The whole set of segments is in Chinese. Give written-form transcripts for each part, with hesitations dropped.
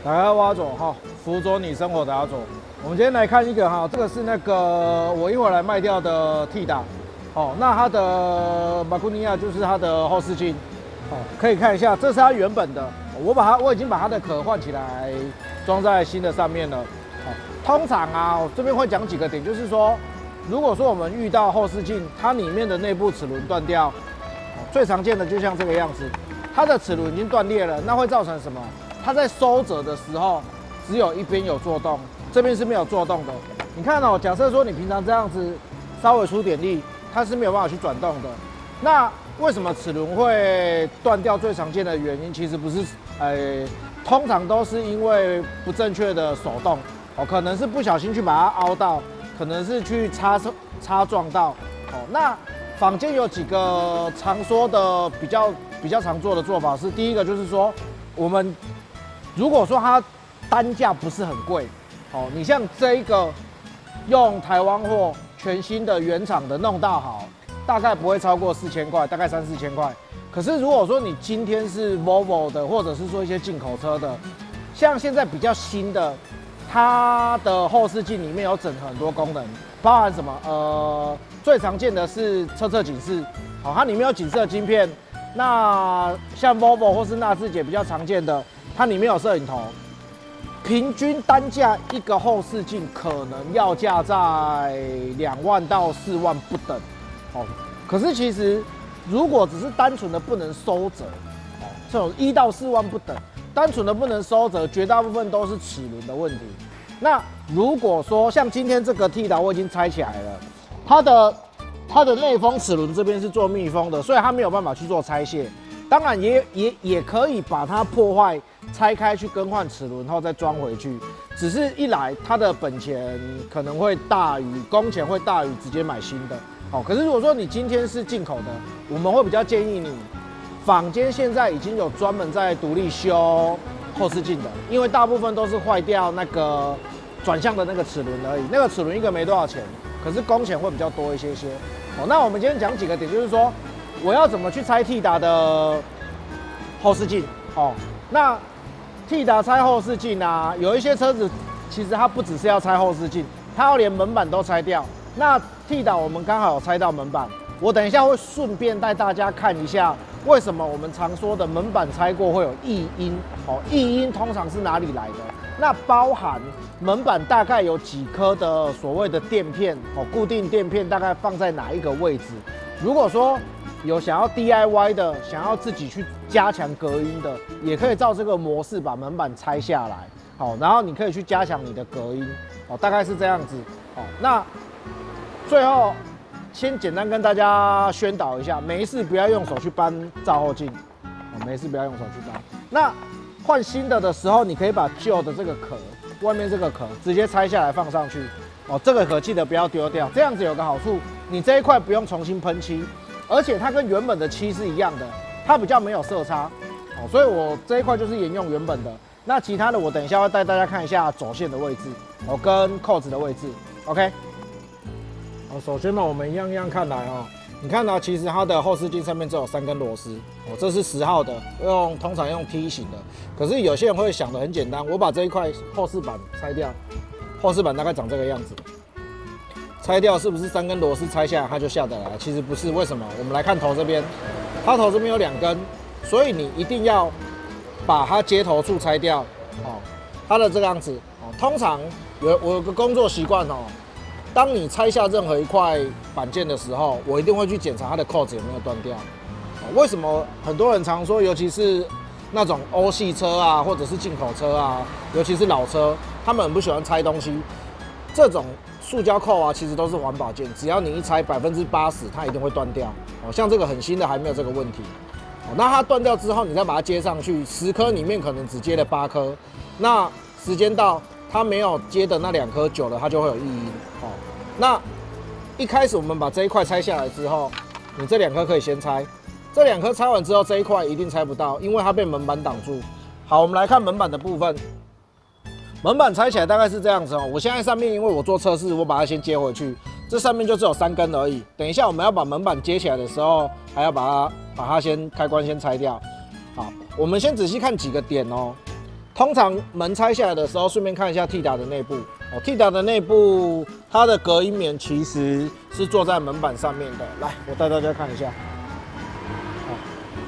打开挖左哈，辅佐你生活的阿左。我们今天来看一个哈，这个是那个我一会儿来卖掉的 T 打，哦，那它的马库尼亚就是它的后视镜，哦，可以看一下，这是它原本的，我已经把它的壳换起来，装在新的上面了。哦，通常啊，我这边会讲几个点，就是说，如果说我们遇到后视镜，它里面的内部齿轮断掉，最常见的就像这个样子，它的齿轮已经断裂了，那会造成什么？它在收折的时候，只有一边有做动，这边是没有做动的。你看哦，假设说你平常这样子稍微出点力，它是没有办法去转动的。那为什么齿轮会断掉？最常见的原因其实不是，通常都是因为不正确的手动，哦，可能是不小心去把它凹到，可能是去擦撞到，哦，那坊间有几个常说的比较常做的做法是，第一个就是说，我们如果说它单价不是很贵，哦，你像这一个用台湾货全新的原厂的弄到好，大概不会超过4000块，大概3、4千块。可是如果说你今天是 Volvo 的，或者是说一些进口车的，像现在比较新的，它的后视镜里面有整合很多功能，包含什么？最常见的是车侧警示，好，它里面有警示的晶片。那像 Volvo 或是纳智捷比较常见的，它里面有摄影头，平均单价一个后视镜可能要价在2万到4万不等，哦。可是其实如果只是单纯的不能收折，哦，这种1到4万不等，单纯的不能收折，绝大部分都是齿轮的问题。那如果说像今天这个 T 打我已经拆起来了，它的内封齿轮这边是做密封的，所以它没有办法去做拆卸。当然也可以把它破坏、拆开去更换齿轮后再装回去。只是一来它的本钱可能会大于工钱，会大于直接买新的。好，可是如果说你今天是进口的，我们会比较建议你，坊间现在已经有专门在独立修后视镜的，因为大部分都是坏掉那个转向的那个齿轮而已，那个齿轮一个没多少钱。可是工钱会比较多一些。哦，那我们今天讲几个点，就是说我要怎么去拆 T 打的后视镜。哦，那 T 打拆后视镜啊，有一些车子其实它不只是要拆后视镜，它要连门板都拆掉。那 T 打我们刚好有拆到门板，我等一下会顺便带大家看一下，为什么我们常说的门板拆过会有异音。哦，异音通常是哪里来的？那包含门板大概有几颗的所谓的垫片，哦，固定垫片大概放在哪一个位置？如果说有想要 DIY 的，想要自己去加强隔音的，也可以照这个模式把门板拆下来，好，然后你可以去加强你的隔音，哦，大概是这样子，哦，那最后先简单跟大家宣导一下，没事不要用手去搬照后镜，哦，没事不要用手去搬。那换新的时候，你可以把旧的这个壳，外面这个壳直接拆下来放上去，哦，这个壳记得不要丢掉。这样子有个好处，你这一块不用重新喷漆，而且它跟原本的漆是一样的，它比较没有色差，哦，所以我这一块就是沿用原本的。那其他的我等一下会带大家看一下走线的位置，哦，跟扣子的位置 ，OK。好，首先呢，我们一样一样看来哦。你看到，其实它的后视镜上面只有3根螺丝，哦，这是10号的，通常用梯形的。可是有些人会想的很简单，我把这一块后视板拆掉，后视板大概长这个样子，拆掉是不是3根螺丝拆下来它就下得来？其实不是，为什么？我们来看头这边，它头这边有2根，所以你一定要把它接头处拆掉，哦，它的这个样子，哦，通常我有个工作习惯哦。当你拆下任何一块板件的时候，我一定会去检查它的扣子有没有断掉。为什么很多人常说，尤其是那种欧系车啊，或者是进口车啊，尤其是老车，他们很不喜欢拆东西。这种塑胶扣啊，其实都是环保件，只要你一拆80%，它一定会断掉。哦，像这个很新的还没有这个问题。哦，那它断掉之后，你再把它接上去，10颗里面可能只接了8颗。那时间到，它没有接的那2颗久了，它就会有异音。哦，那一开始我们把这一块拆下来之后，你这2颗可以先拆。这2颗拆完之后，这一块一定拆不到，因为它被门板挡住。好，我们来看门板的部分。门板拆起来大概是这样子哦。我现在上面因为我做测试，我把它先接回去，这上面就只有3根而已。等一下我们要把门板接起来的时候，还要把它先开关先拆掉。好，我们先仔细看几个点哦。通常门拆下来的时候，顺便看一下 T 打的内部。哦 ，T 打的内部，它的隔音棉其实是坐在门板上面的。来，我带大家看一下。哦，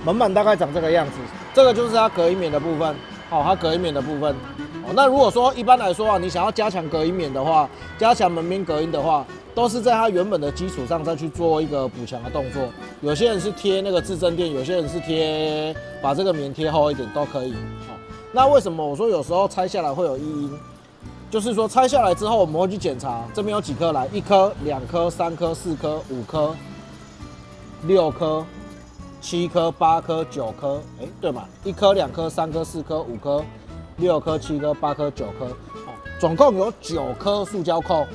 门板大概长这个样子，这个就是它隔音棉的部分。好，它隔音棉的部分。哦，那如果说一般来说啊，你想要加强隔音棉的话，加强门边隔音的话，都是在它原本的基础上再去做一个补强的动作。有些人是贴那个至臻垫，有些人是贴把这个棉贴厚一点都可以。好，那为什么我说有时候拆下来会有异音？就是说拆下来之后，我们会去检查这边有几颗来，1颗、2颗、3颗、4颗、5颗、6颗、7颗、8颗、9颗，哎，对嘛？1颗、2颗、3颗、4颗、5颗、6颗、7颗、8颗、9颗，哦，总共有9颗塑胶扣，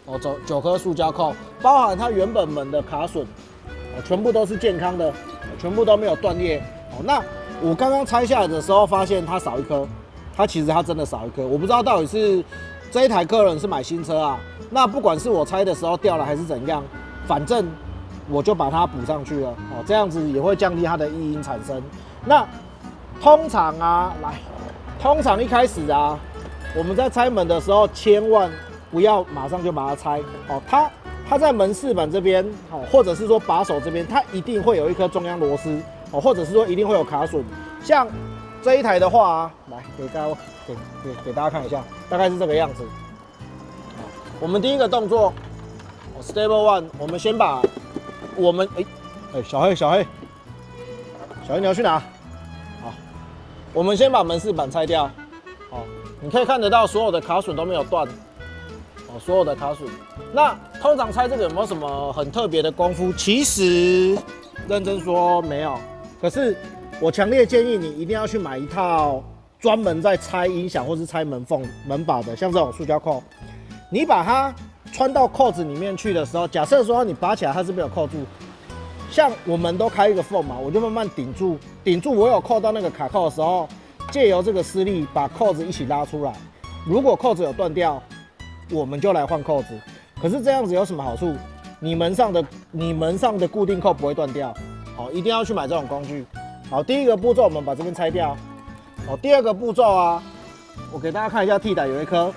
哦，9颗塑胶扣，包含它原本门的卡榫，哦，全部都是健康的，全部都没有断裂。哦，那我刚刚拆下来的时候发现它少1颗，它其实它真的少1颗，我不知道到底是这一台客人是买新车啊，那不管是我拆的时候掉了还是怎样，反正我就把它补上去了，哦，这样子也会降低它的异音产生。那通常啊，通常一开始啊，我们在拆门的时候，千万不要马上就把它拆，哦，它在门饰板这边，哦，或者是说把手这边，它一定会有一颗中央螺丝，哦，或者是说一定会有卡榫。像这一台的话啊，来给大家看一下，大概是这个样子。我们第一个动作 ，Step One， 我们先把我们小黑你要去哪？好，我们先把门饰板拆掉。好，你可以看得到所有的卡榫都没有断。哦，所有的卡榫。那通常拆这个有没有什么很特别的功夫？其实认真说没有。可是我强烈建议你一定要去买一套专门在拆音响或是拆门缝、门把的，像这种塑胶扣。你把它穿到扣子里面去的时候，假设说你拔起来它是没有扣住，像我们都开一个缝嘛，我就慢慢顶住，我有扣到那个卡扣的时候，借由这个施力把扣子一起拉出来。如果扣子有断掉，我们就来换扣子。可是这样子有什么好处？你门上的固定扣不会断掉。好，一定要去买这种工具。好，第一个步骤我们把这边拆掉。好，第二个步骤啊，我给大家看一下 T 打有一颗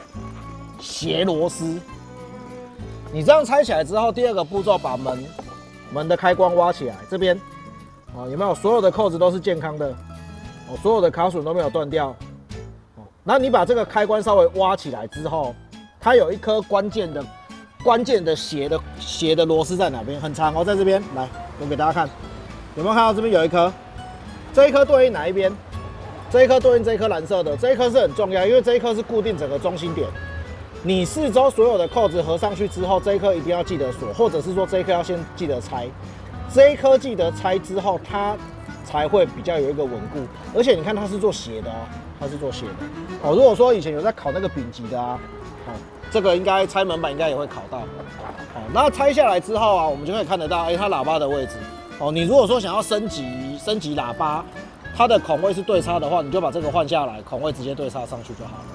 斜螺丝。你这样拆起来之后，第二个步骤把门的开关挖起来，这边，哦，有没有？所有的扣子都是健康的，哦，所有的卡榫都没有断掉。哦，那你把这个开关稍微挖起来之后，它有一颗关键的斜的螺丝在哪边？很长哦，在这边。来，我给大家看，有没有看到这边有一颗？这一颗对应哪一边？这一颗对应这一颗蓝色的，这一颗是很重要，因为这一颗是固定整个中心点。你四周所有的扣子合上去之后，这一颗一定要记得锁，或者是说这一颗要先记得拆。这一颗记得拆之后，它才会比较有一个稳固。而且你看它是做斜的哦，它是做斜的哦。如果说以前有在考那个丙级的啊，哦，这个应该拆门板应该也会考到。哦，那拆下来之后啊，我们就可以看得到，它喇叭的位置。哦，你如果说想要升级喇叭，它的孔位是对插的话，你就把这个换下来，孔位直接对插上去就好了。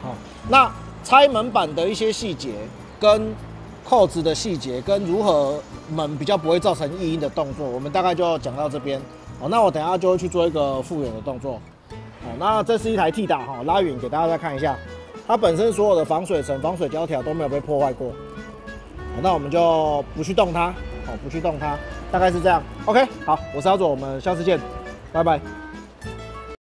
好，那拆门板的一些细节，跟扣子的细节，跟如何门比较不会造成异音的动作，我们大概就讲到这边。好，那我等一下就会去做一个复原的动作。好，那这是一台 T 打哈，拉远给大家再看一下，它本身所有的防水层、防水胶条都没有被破坏过。好，那我们就不去动它，好，不去动它，大概是这样。OK， 好，我是阿左，我们下次见，拜拜。